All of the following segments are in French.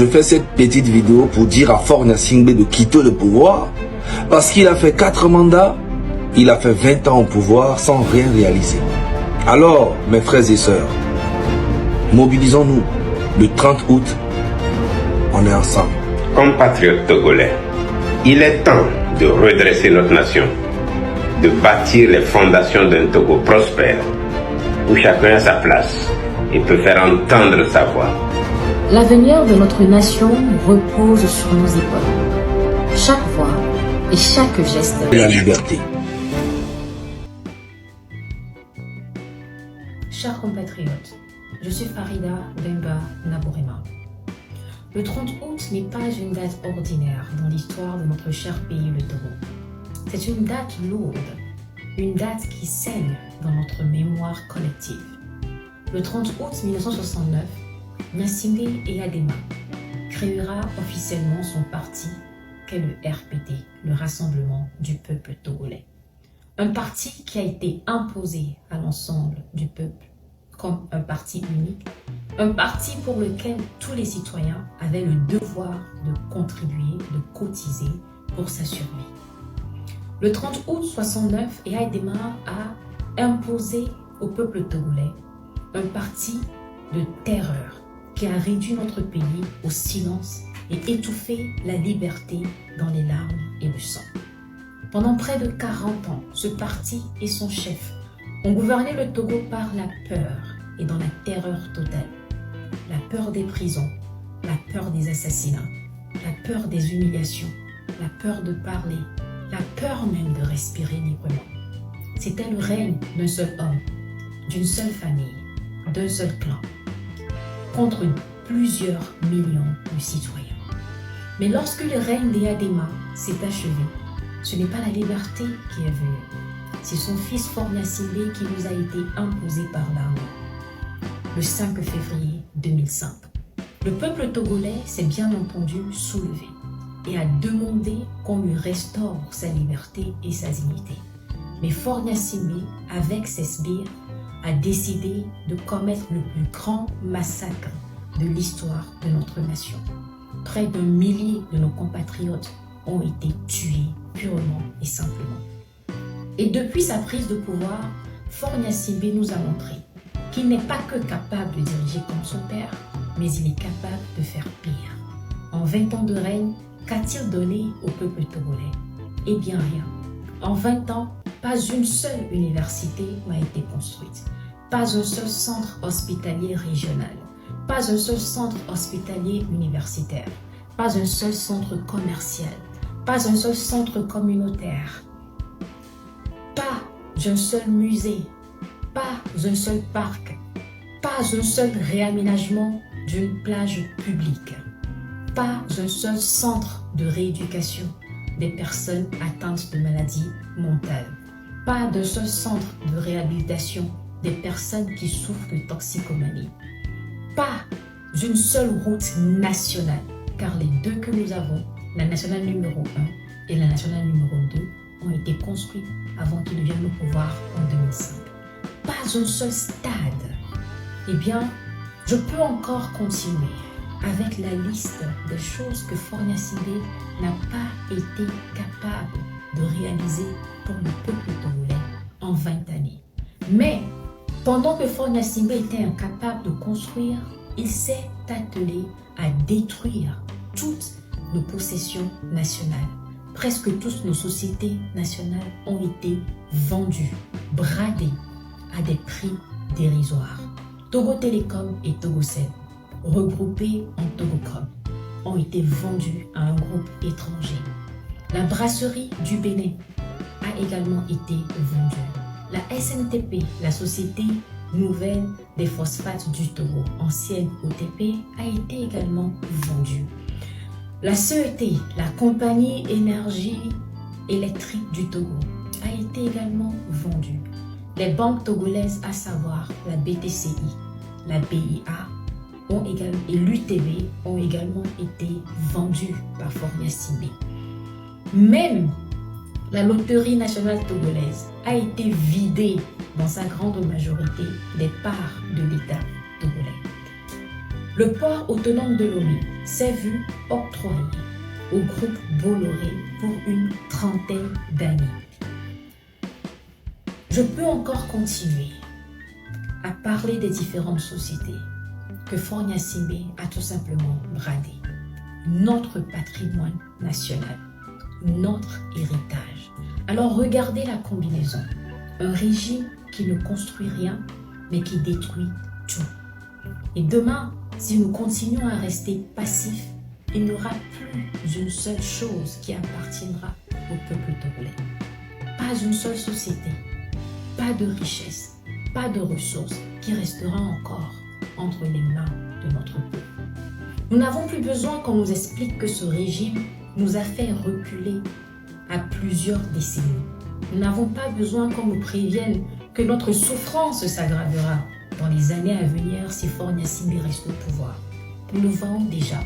Je fais cette petite vidéo pour dire à Forna Singbe de quitter le pouvoir parce qu'il a fait 4 mandats, il a fait 20 ans au pouvoir sans rien réaliser. Alors, mes frères et sœurs, mobilisons-nous. Le 30 août, on est ensemble. Compatriotes togolais, il est temps de redresser notre nation, de bâtir les fondations d'un Togo prospère, où chacun a sa place et peut faire entendre sa voix. L'avenir de notre nation repose sur nos épaules. Chaque voix et chaque geste. La liberté. Chers compatriotes, je suis Farida Nabourema. Le 30 août n'est pas une date ordinaire dans l'histoire de notre cher pays, le Togo. C'est une date lourde, une date qui saigne dans notre mémoire collective. Le 30 août 1969, Gnassingbé Eyadema créera officiellement son parti qu'est le RPT, le Rassemblement du peuple togolais. Un parti qui a été imposé à l'ensemble du peuple comme un parti unique, un parti pour lequel tous les citoyens avaient le devoir de contribuer, de cotiser pour sa survie. Le 30 août 69, Eyadema a imposé au peuple togolais un parti de terreur qui a réduit notre pays au silence et étouffé la liberté dans les larmes et le sang. Pendant près de 40 ans, ce parti et son chef ont gouverné le Togo par la peur et dans la terreur totale. La peur des prisons, la peur des assassinats, la peur des humiliations, la peur de parler, la peur même de respirer librement. C'était le règne d'un seul homme, d'une seule famille, d'un seul clan, contre plusieurs millions de citoyens. Mais lorsque le règne d'Eyadema s'est achevé, ce n'est pas la liberté qui est venue. C'est son fils Forna Singbe qui nous a été imposé par l'armée, le 5 février 2005. Le peuple togolais s'est bien entendu soulevé et a demandé qu'on lui restaure sa liberté et sa dignité. Mais Forna Singbe, avec ses sbires, a décidé de commettre le plus grand massacre de l'histoire de notre nation. Près d'1 millier de nos compatriotes ont été tués purement et simplement. Et depuis sa prise de pouvoir, Forna Singbe nous a montré qu'il n'est pas que capable de diriger comme son père, mais il est capable de faire pire. En 20 ans de règne, qu'a-t-il donné au peuple togolais? Eh bien rien. En 20 ans, pas une seule université n'a été construite, pas un seul centre hospitalier régional, pas un seul centre hospitalier universitaire, pas un seul centre commercial, pas un seul centre communautaire, pas un seul musée, pas un seul parc, pas un seul réaménagement d'une plage publique, pas un seul centre de rééducation des personnes atteintes de maladies mentales, pas d'un seul centre de réhabilitation des personnes qui souffrent de toxicomanie, pas une seule route nationale, car les deux que nous avons, la nationale numéro 1 et la nationale numéro 2, ont été construites avant qu'ils viennent au pouvoir en 2005. Pas un seul stade. Eh bien, je peux encore continuer avec la liste des choses que Forna Singbe n'a pas été capable de réaliser pour le peuple togolais en 20 années. Mais, pendant que Forna Singbe était incapable de construire, il s'est attelé à détruire toutes nos possessions nationales. Presque toutes nos sociétés nationales ont été vendues, bradées à des prix dérisoires. Togo Télécom et Togocel, regroupés en Togocom, ont été vendus à un groupe étranger. La brasserie du Bénin a également été vendue. La SNTP, la Société Nouvelle des Phosphates du Togo, ancienne OTP, a été également vendue. La CET, la Compagnie Énergie Électrique du Togo, a été également vendue. Les banques togolaises, à savoir la BTCI, la BIA et l'UTB, ont également été vendues par Forna Singbe. Même la loterie nationale togolaise a été vidée dans sa grande majorité des parts de l'État togolais. Le port autonome de Lomé s'est vu octroyé au groupe Bolloré pour une trentaine d'années. Je peux encore continuer à parler des différentes sociétés que Fort Gnassingbé a tout simplement bradées. Notre patrimoine national, notre héritage. Alors regardez la combinaison. Un régime qui ne construit rien, mais qui détruit tout. Et demain, si nous continuons à rester passifs, il n'y aura plus une seule chose qui appartiendra au peuple togolais. Pas une seule société, pas de richesse, pas de ressources qui restera encore entre les mains de notre peuple. Nous n'avons plus besoin qu'on nous explique que ce régime nous a fait reculer à plusieurs décennies. Nous n'avons pas besoin qu'on nous prévienne que notre souffrance s'aggravera dans les années à venir si Fort Gnassingbé reste au pouvoir. Nous le voyons déjà,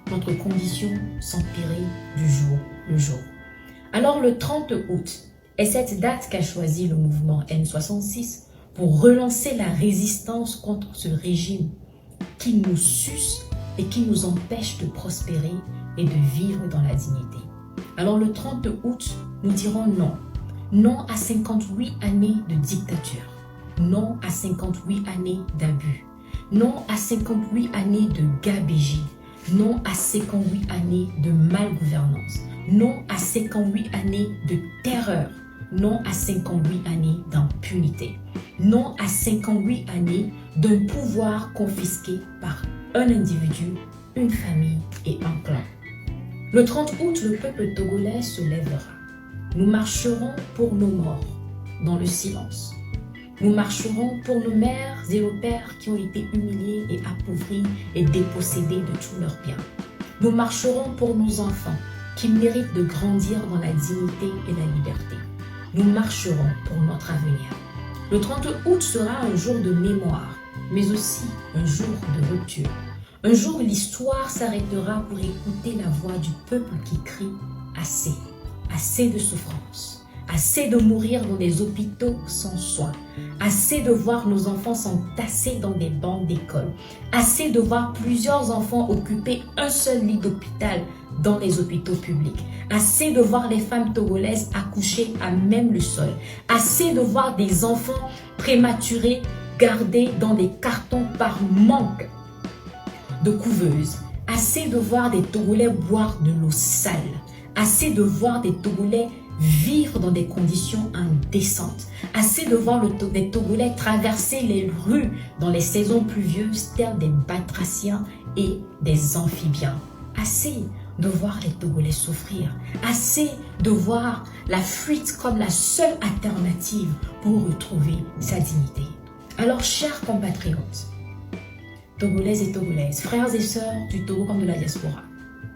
notre condition s'empirer du jour le jour. Alors le 30 août est cette date qu'a choisi le mouvement N66 pour relancer la résistance contre ce régime qui nous suce et qui nous empêche de prospérer et de vivre dans la dignité. Alors le 30 août, nous dirons non. Non à 58 années de dictature. Non à 58 années d'abus. Non à 58 années de gabegie. Non à 58 années de malgouvernance. Non à 58 années de terreur. Non à 58 années d'impunité. Non à 58 années d'un pouvoir confisqué par un individu, une famille et un clan. Le 30 août, le peuple togolais se lèvera. Nous marcherons pour nos morts dans le silence. Nous marcherons pour nos mères et nos pères qui ont été humiliés et appauvris et dépossédés de tous leurs biens. Nous marcherons pour nos enfants qui méritent de grandir dans la dignité et la liberté. Nous marcherons pour notre avenir. Le 30 août sera un jour de mémoire, mais aussi un jour de rupture. Un jour, l'histoire s'arrêtera pour écouter la voix du peuple qui crie « Assez ». Assez de souffrance, assez de mourir dans des hôpitaux sans soins, assez de voir nos enfants s'entasser dans des bancs d'école, assez de voir plusieurs enfants occuper un seul lit d'hôpital dans les hôpitaux publics, assez de voir les femmes togolaises accoucher à même le sol, assez de voir des enfants prématurés gardés dans des cartons par manque de couveuses, assez de voir des Togolais boire de l'eau sale, assez de voir des Togolais vivre dans des conditions indécentes, assez de voir des Togolais traverser les rues dans les saisons pluvieuses telles des batraciens et des amphibiens, assez de voir les Togolais souffrir, assez de voir la fuite comme la seule alternative pour retrouver sa dignité. Alors, chers compatriotes, Togolaises et Togolaises, frères et sœurs du Togo comme de la diaspora,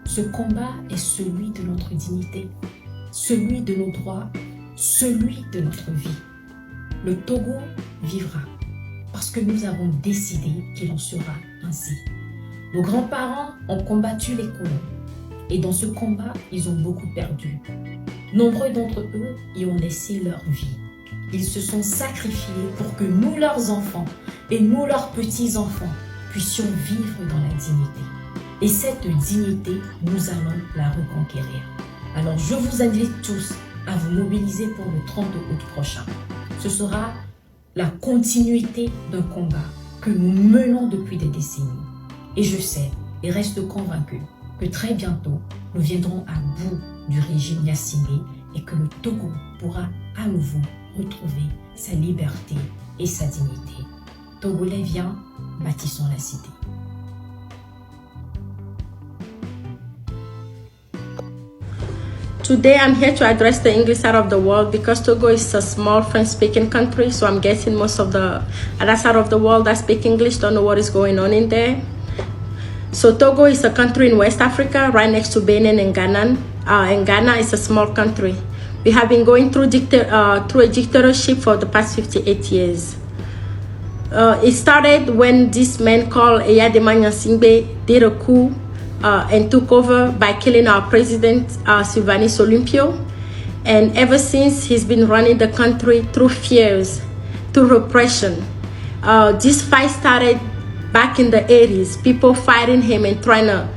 ce combat est celui de notre dignité, celui de nos droits, celui de notre vie. Le Togo vivra parce que nous avons décidé qu'il en sera ainsi. Nos grands-parents ont combattu les colons et dans ce combat, ils ont beaucoup perdu. Nombreux d'entre eux y ont laissé leur vie. Ils se sont sacrifiés pour que nous, leurs enfants, et nous, leurs petits-enfants, puissions vivre dans la dignité. Et cette dignité, nous allons la reconquérir. Alors, je vous invite tous à vous mobiliser pour le 30 août prochain. Ce sera la continuité d'un combat que nous menons depuis des décennies. Et je sais et reste convaincu que très bientôt, nous viendrons à bout du régime Gnassingbé et que le Togo pourra à nouveau retrouver sa liberté et sa dignité. Togolais, viens, bâtissons la cité. Today I'm here to address the English side of the world because Togo is a small French-speaking country, so I'm guessing most of the other side of the world that speak English don't know what is going on in there. So Togo is a country in West Africa, right next to Benin and Ghana. And Ghana is a small country. We have been going through a dictatorship for the past 58 years. It started when this man called Eyadema Gnassingbé did a coup and took over by killing our president, Sylvanus Olympio. And ever since, he's been running the country through fears, through repression. This fight started back in the 80s, people fighting him and trying to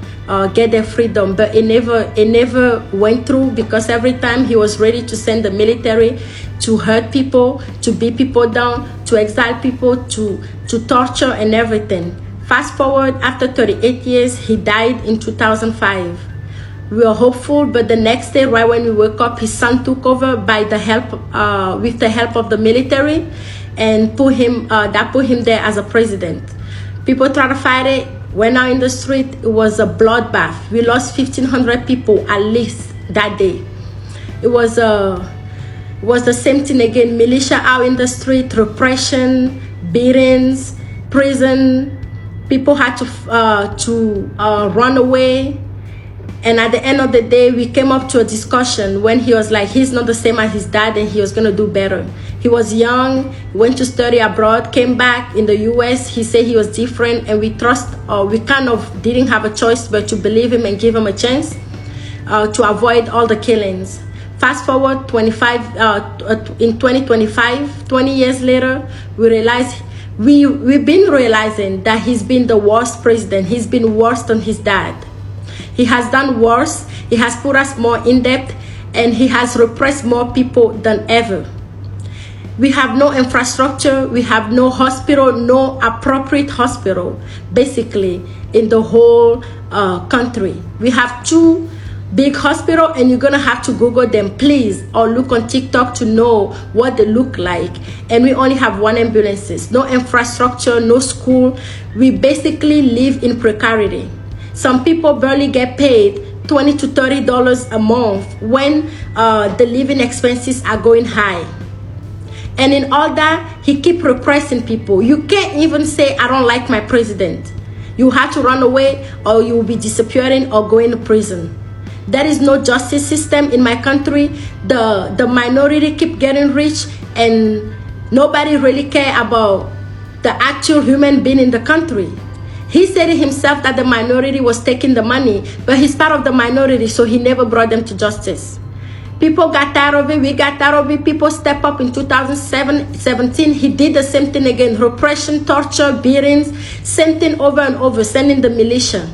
get their freedom, but it never went through, because every time he was ready to send the military to hurt people, to beat people down, to exile people, to torture and everything. Fast forward, after 38 years, he died in 2005. We were hopeful, but the next day, right when we woke up, his son took over by the help, with the help of the military, and put him there as a president. People try to fight it. Went out in the street, it was a bloodbath. We lost 1,500 people at least that day. It was the same thing again. Militia out in the street, repression, beatings, prison. People had to run away. And at the end of the day, we came up to a discussion when he was like, he's not the same as his dad and he was going to do better. He was young, went to study abroad, came back in the US. He said he was different, and we kind of didn't have a choice but to believe him and give him a chance to avoid all the killings. Fast forward in 2025, 20 years later, we realized we've been realizing that he's been the worst president. He's been worse than his dad. He has done worse. He has put us more in debt, and he has repressed more people than ever. We have no infrastructure. We have no hospital, no appropriate hospital, basically, in the whole country. We have 2 big hospitals, and you're going to have to Google them, please, or look on TikTok to know what they look like. And we only have 1 ambulance, no infrastructure, no school. We basically live in precarity. Some people barely get paid $20 to $30 a month when the living expenses are going high. And in all that, he keep repressing people. You can't even say, I don't like my president. You have to run away, or you will be disappearing or going to prison. There is no justice system in my country. The minority keep getting rich, and nobody really care about the actual human being in the country. He said it himself that the minority was taking the money, but he's part of the minority, so he never brought them to justice. People got tired of it. We got tired of it. People step up in 2017. He did the same thing again. Repression, torture, beatings, same thing over and over, sending the militia.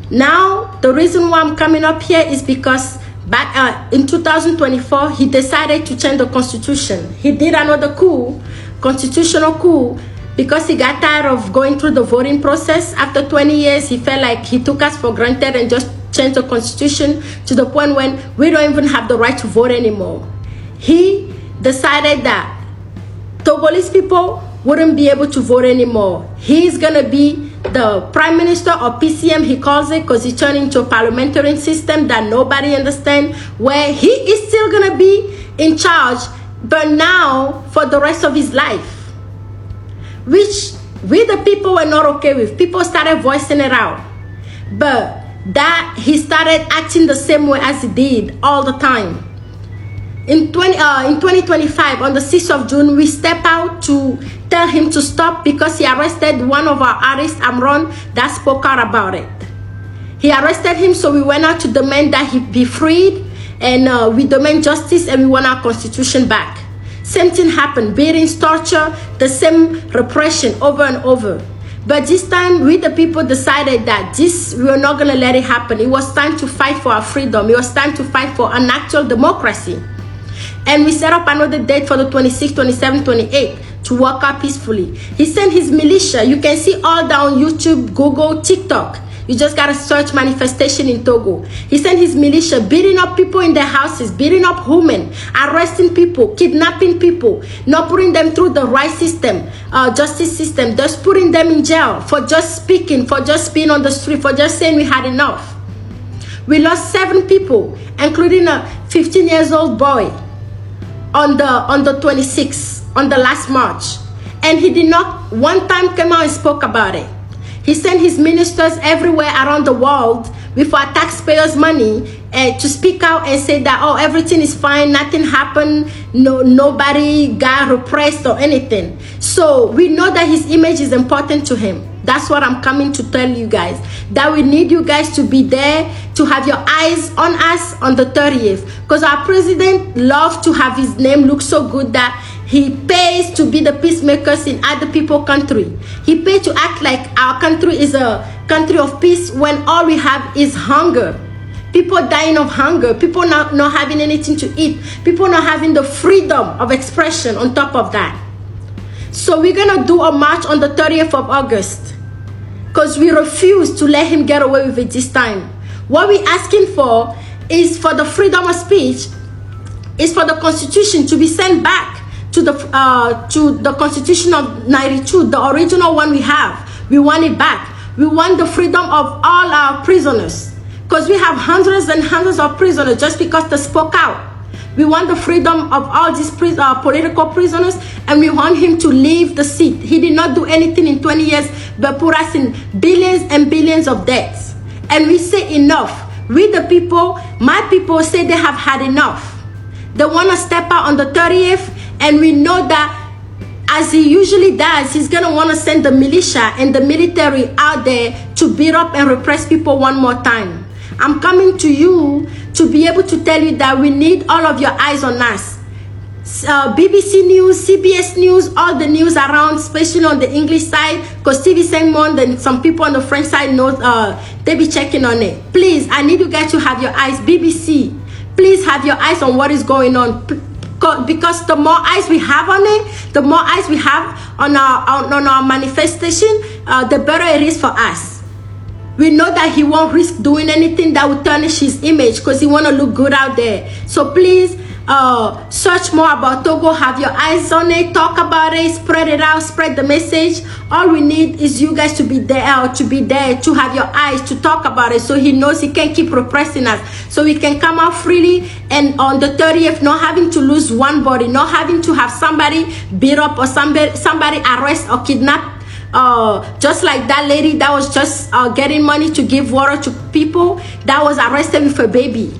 Now, the reason why I'm coming up here is because back in 2024, he decided to change the constitution. He did another coup, constitutional coup, because he got tired of going through the voting process. After 20 years, he felt like he took us for granted and just changed the constitution to the point when we don't even have the right to vote anymore. He decided that Togolese people wouldn't be able to vote anymore. He's gonna be the prime minister, or PCM he calls it, because he turned into a parliamentary system that nobody understands, where he is still gonna be in charge, but now for the rest of his life, which we the people were not okay with. People started voicing it out, but that he started acting the same way as he did all the time. In 2025, on the 6th of June, we stepped out to tell him to stop, because he arrested one of our artists, Amron, that spoke out about it. He arrested him, so we went out to demand that he be freed, and we demand justice, and we want our constitution back. Same thing happened, beatings, torture, the same repression over and over. But this time, we the people decided that we were not gonna let it happen. It was time to fight for our freedom. It was time to fight for an actual democracy. And we set up another date for the 26th, 27th, 28th to walk out peacefully. He sent his militia. You can see all down YouTube, Google, TikTok. You just gotta search manifestation in Togo. He sent his militia, beating up people in their houses, beating up women, arresting people, kidnapping people, not putting them through the right system, justice system, just putting them in jail for just speaking, for just being on the street, for just saying we had enough. We lost 7 people, including a 15-year-old boy on the 26th, on the last March. And he did not one time come out and spoke about it. He sent his ministers everywhere around the world with our taxpayers' money to speak out and say that, oh, everything is fine, nothing happened, nobody got repressed or anything. So we know that his image is important to him. That's what I'm coming to tell you guys, that we need you guys to be there, to have your eyes on us on the 30th, because our president loves to have his name look so good that He pays to be the peacemakers in other people's country. He pays to act like our country is a country of peace when all we have is hunger. People dying of hunger. People not having anything to eat. People not having the freedom of expression on top of that. So we're going to do a march on the 30th of August. Because we refuse to let him get away with it this time. What we're asking for is for the freedom of speech, is for the Constitution to be sent back to the Constitution of 92, the original one we have. We want it back. We want the freedom of all our prisoners. Because we have hundreds and hundreds of prisoners just because they spoke out. We want the freedom of all these political prisoners, and we want him to leave the seat. He did not do anything in 20 years but put us in billions and billions of debts. And we say enough. We the people, my people say they have had enough. They want to step out on the 30th, and we know that as he usually does, he's going to want to send the militia and the military out there to beat up and repress people one more time. I'm coming to you to be able to tell you that we need all of your eyes on us. BBC News, CBS News, all the news around, especially on the English side, because TV Segment and some people on the French side know they be checking on it. Please, I need you guys to have your eyes. BBC, please have your eyes on what is going on. Because the more eyes we have on it, the more eyes we have on our manifestation, the better it is for us. We know that he won't risk doing anything that would tarnish his image because he want to look good out there. So please, search more about Togo, have your eyes on it, talk about it, spread it out, spread the message. All we need is you guys to be there, to have your eyes, to talk about it, so he knows he can't keep repressing us, so we can come out freely, and on the 30th, not having to lose one body, not having to have somebody beat up or somebody arrest or kidnap. Just like that lady that was just getting money to give water to people that was arrested with a baby.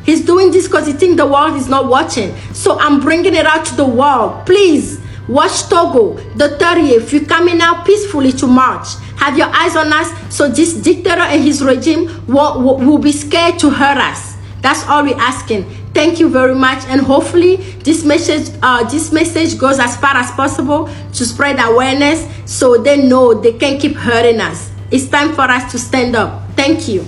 He's doing this because he thinks the world is not watching. So I'm bringing it out to the world. Please watch Togo, the 30th. You're coming out peacefully to march. Have your eyes on us, so this dictator and his regime will be scared to hurt us. That's all we're asking. Thank you very much, and hopefully this message goes as far as possible to spread awareness, so they know they can't keep hurting us. It's time for us to stand up. Thank you.